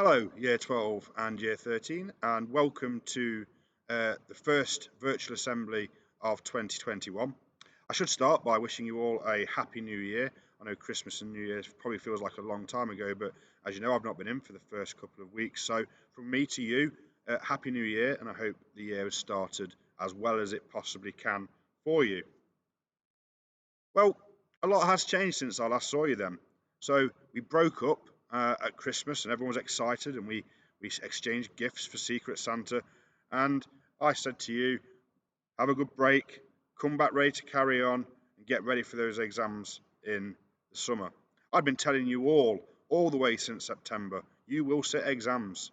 Hello, Year 12 and Year 13, and welcome to the first virtual assembly of 2021. I should start by wishing you all a Happy New Year. I know Christmas and New Year probably feels like a long time ago, but as you know, I've not been in for the first couple of weeks. So, from me to you, Happy New Year, and I hope the year has started as well as it possibly can for you. Well, a lot has changed since I last saw you then. So we broke up at Christmas and everyone was excited and we exchanged gifts for Secret Santa. And I said to you, have a good break, come back ready to carry on and get ready for those exams in the summer. I've been telling you all the way since September, you will sit exams.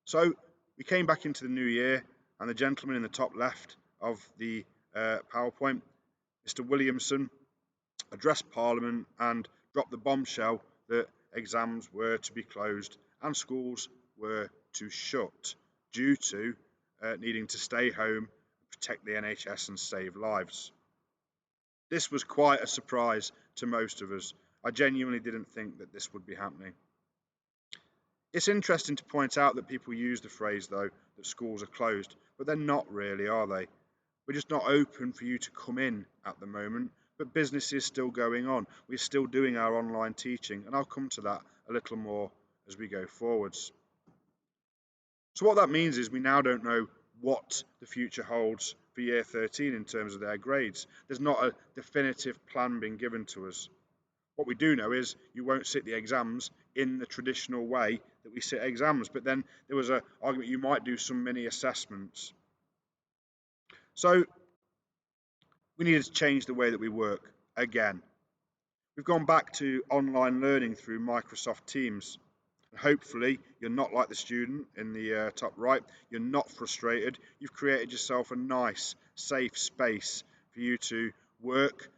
So we came back into the new year and the gentleman in the top left of the PowerPoint, Mr. Williamson, addressed Parliament and dropped the bombshell that exams were to be closed and schools were to shut due to needing to stay home, protect the NHS and save lives. This was quite a surprise to most of us. I genuinely didn't think that this would be happening. It's interesting to point out that people use the phrase, though, that schools are closed, but they're not really, are they? We're just not open for you to come in at the moment, but business is still going on. We're still doing our online teaching, and I'll come to that a little more as we go forwards. So what that means is we now don't know what the future holds for year 13 in terms of their grades. There's not a definitive plan being given to us. What we do know is you won't sit the exams in the traditional way that we sit exams, but then there was an argument you might do some mini assessments. So we needed to change the way that we work again. We've gone back to online learning through Microsoft Teams. And hopefully, you're not like the student in the top right. You're not frustrated. You've created yourself a nice, safe space for you to work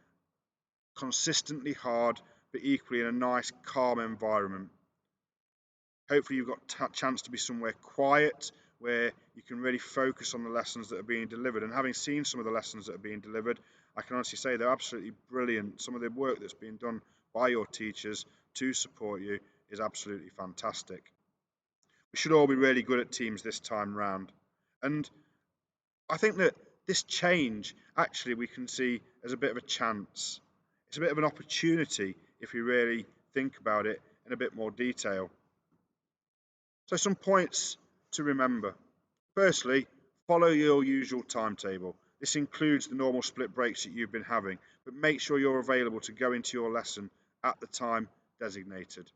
consistently hard, but equally in a nice, calm environment. Hopefully, you've got a chance to be somewhere quiet where you can really focus on the lessons that are being delivered. And having seen some of the lessons that are being delivered, I can honestly say they're absolutely brilliant. Some of the work that's being done by your teachers to support you is absolutely fantastic. We should all be really good at Teams this time round. And I think that this change actually we can see as a bit of a chance. It's a bit of an opportunity if we really think about it in a bit more detail. So some points to remember. Firstly, follow your usual timetable. This includes the normal split breaks that you've been having, but make sure you're available to go into your lesson at the time designated.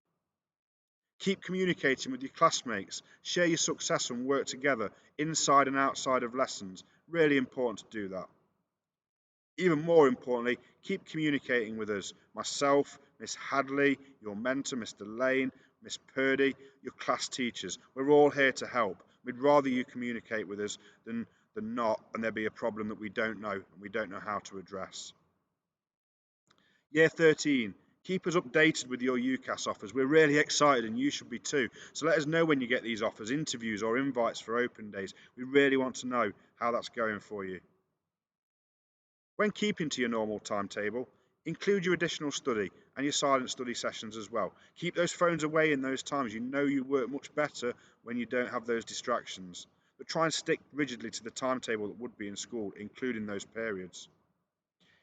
Keep communicating with your classmates, share your success and work together inside and outside of lessons. Really important to do that. Even more importantly, keep communicating with us. Myself, Miss Hadley, your mentor, Mr. Lane, Miss Purdy, your class teachers. We're all here to help. We'd rather you communicate with us than not, and there be a problem that we don't know and we don't know how to address. Year 13, keep us updated with your UCAS offers. We're really excited and you should be too. So let us know when you get these offers, interviews or invites for open days. We really want to know how that's going for you. When keeping to your normal timetable, include your additional study and your silent study sessions as well. Keep those phones away in those times. You know you work much better when you don't have those distractions. But try and stick rigidly to the timetable that would be in school, including those periods.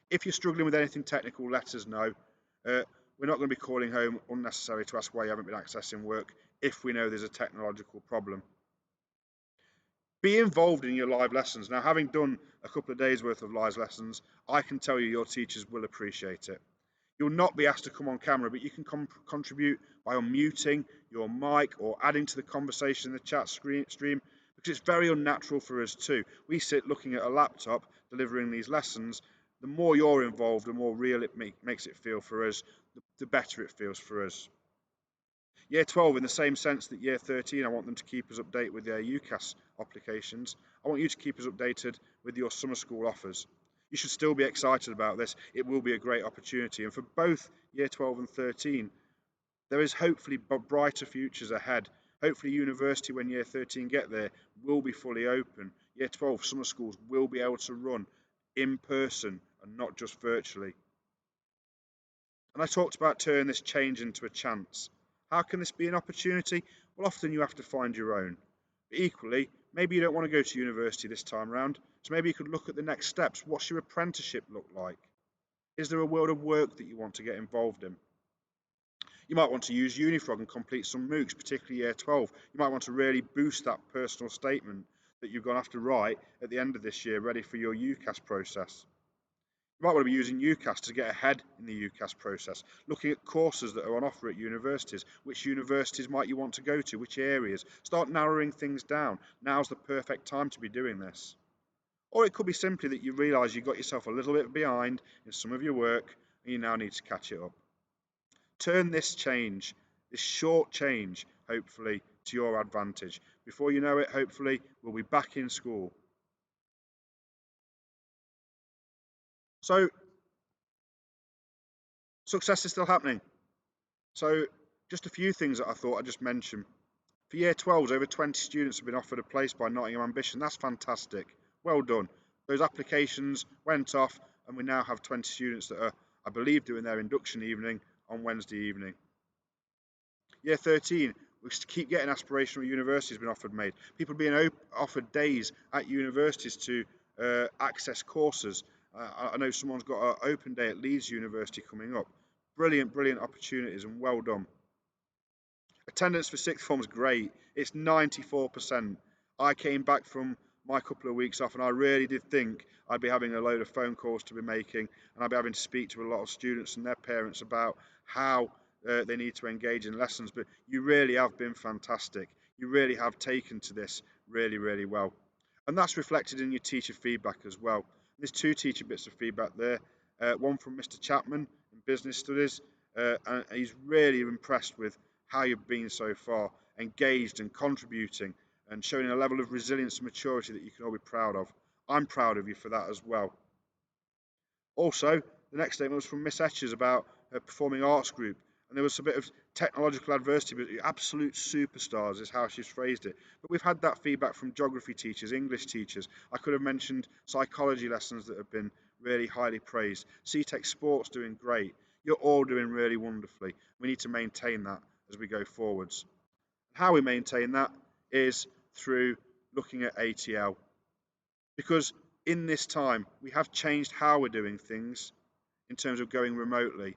If you're struggling with anything technical, let us know. We're not going to be calling home unnecessarily to ask why you haven't been accessing work if we know there's a technological problem. Be involved in your live lessons. Now, having done a couple of days worth of live lessons, I can tell you your teachers will appreciate it. You'll not be asked to come on camera, but you can contribute by unmuting your mic or adding to the conversation in the chat stream because it's very unnatural for us too. We sit looking at a laptop delivering these lessons. The more you're involved, the more real it makes it feel for us, the better it feels for us. Year 12, in the same sense that year 13, I want them to keep us updated with their UCAS applications. I want you to keep us updated with your summer school offers. You should still be excited about this. It will be a great opportunity. And for both year 12 and 13, there is hopefully brighter futures ahead. Hopefully university, when year 13 get there, will be fully open. Year 12 summer schools will be able to run in person and not just virtually. And I talked about turning this change into a chance. How can this be an opportunity? Well, often you have to find your own. But equally, maybe you don't want to go to university this time round, so maybe you could look at the next steps. What's your apprenticeship look like? Is there a world of work that you want to get involved in? You might want to use Unifrog and complete some MOOCs, particularly Year 12. You might want to really boost that personal statement that you're going to have to write at the end of this year, ready for your UCAS process. You might want to be using UCAS to get ahead in the UCAS process, looking at courses that are on offer at universities. Which universities might you want to go to? Which areas? Start narrowing things down. Now's the perfect time to be doing this. Or it could be simply that you realise you got yourself a little bit behind in some of your work and you now need to catch it up. Turn this change, this short change, hopefully, to your advantage. Before you know it, hopefully, we'll be back in school. So, success is still happening. So, just a few things that I thought I'd just mention. For Year 12s, over 20 students have been offered a place by Nottingham Ambition. That's fantastic. Well done. Those applications went off, and we now have 20 students that are, I believe, doing their induction evening on Wednesday evening. Year 13, we keep getting aspirational universities being made. People being offered days at universities to access courses. I know someone's got an open day at Leeds University coming up. Brilliant, brilliant opportunities, and well done. Attendance for sixth form's great. It's 94%. I came back from my couple of weeks off and I really did think I'd be having a load of phone calls to be making, and I'd be having to speak to a lot of students and their parents about how they need to engage in lessons. But you really have been fantastic. You really have taken to this really, really well. And that's reflected in your teacher feedback as well. There's two teacher bits of feedback there. One from Mr. Chapman in business studies, and he's really impressed with how you've been so far, engaged and contributing and showing a level of resilience and maturity that you can all be proud of. I'm proud of you for that as well. Also, the next statement was from Miss Etchers about her performing arts group, and there was a bit of technological adversity, but absolute superstars is how she's phrased it. But we've had that feedback from geography teachers, English teachers. I could have mentioned psychology lessons that have been really highly praised. CTEC Sports doing great. You're all doing really wonderfully. We need to maintain that as we go forwards. How we maintain that is through looking at ATL. Because in this time, we have changed how we're doing things in terms of going remotely.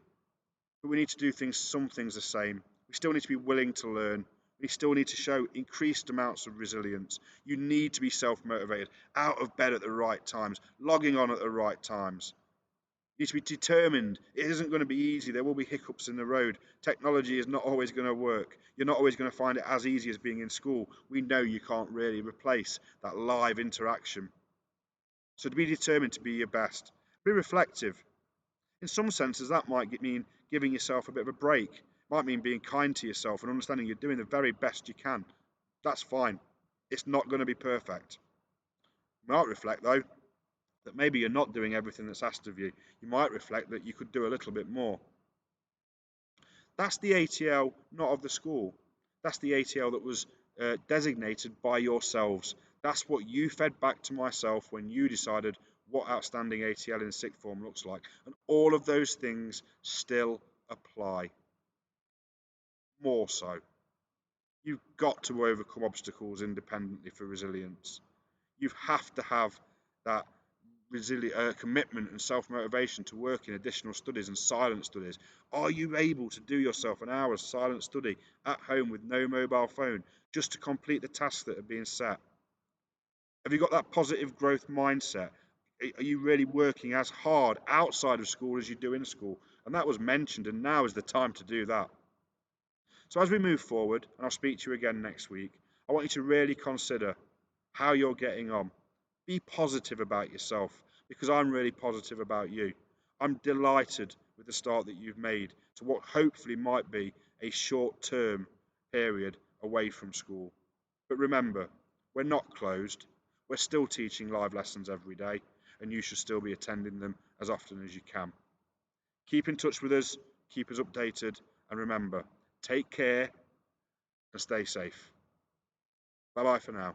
But we need to do some things the same. We still need to be willing to learn. We still need to show increased amounts of resilience. You need to be self-motivated, out of bed at the right times, logging on at the right times. You need to be determined. It isn't going to be easy. There will be hiccups in the road. Technology is not always going to work. You're not always going to find it as easy as being in school. We know you can't really replace that live interaction. So to be determined to be your best. Be reflective. In some senses, that might mean giving yourself a bit of a break. It might mean being kind to yourself and understanding you're doing the very best you can. That's fine. It's not going to be perfect. You might reflect, though, that maybe you're not doing everything that's asked of you. You might reflect that you could do a little bit more. That's the ATL, not of the school. That's the ATL that was designated by yourselves. That's what you fed back to myself when you decided what outstanding ATL in sixth form looks like. And all of those things still apply. More so. You've got to overcome obstacles independently for resilience. You have to have that commitment and self-motivation to work in additional studies and silent studies. Are you able to do yourself an hour's silent study at home with no mobile phone just to complete the tasks that are being set? Have you got that positive growth mindset? Are you really working as hard outside of school as you do in school? And that was mentioned, and now is the time to do that. So as we move forward, and I'll speak to you again next week, I want you to really consider how you're getting on. Be positive about yourself, because I'm really positive about you. I'm delighted with the start that you've made to what hopefully might be a short-term period away from school. But remember, we're not closed. We're still teaching live lessons every day, and you should still be attending them as often as you can. Keep in touch with us, keep us updated, and remember, take care and stay safe. Bye-bye for now.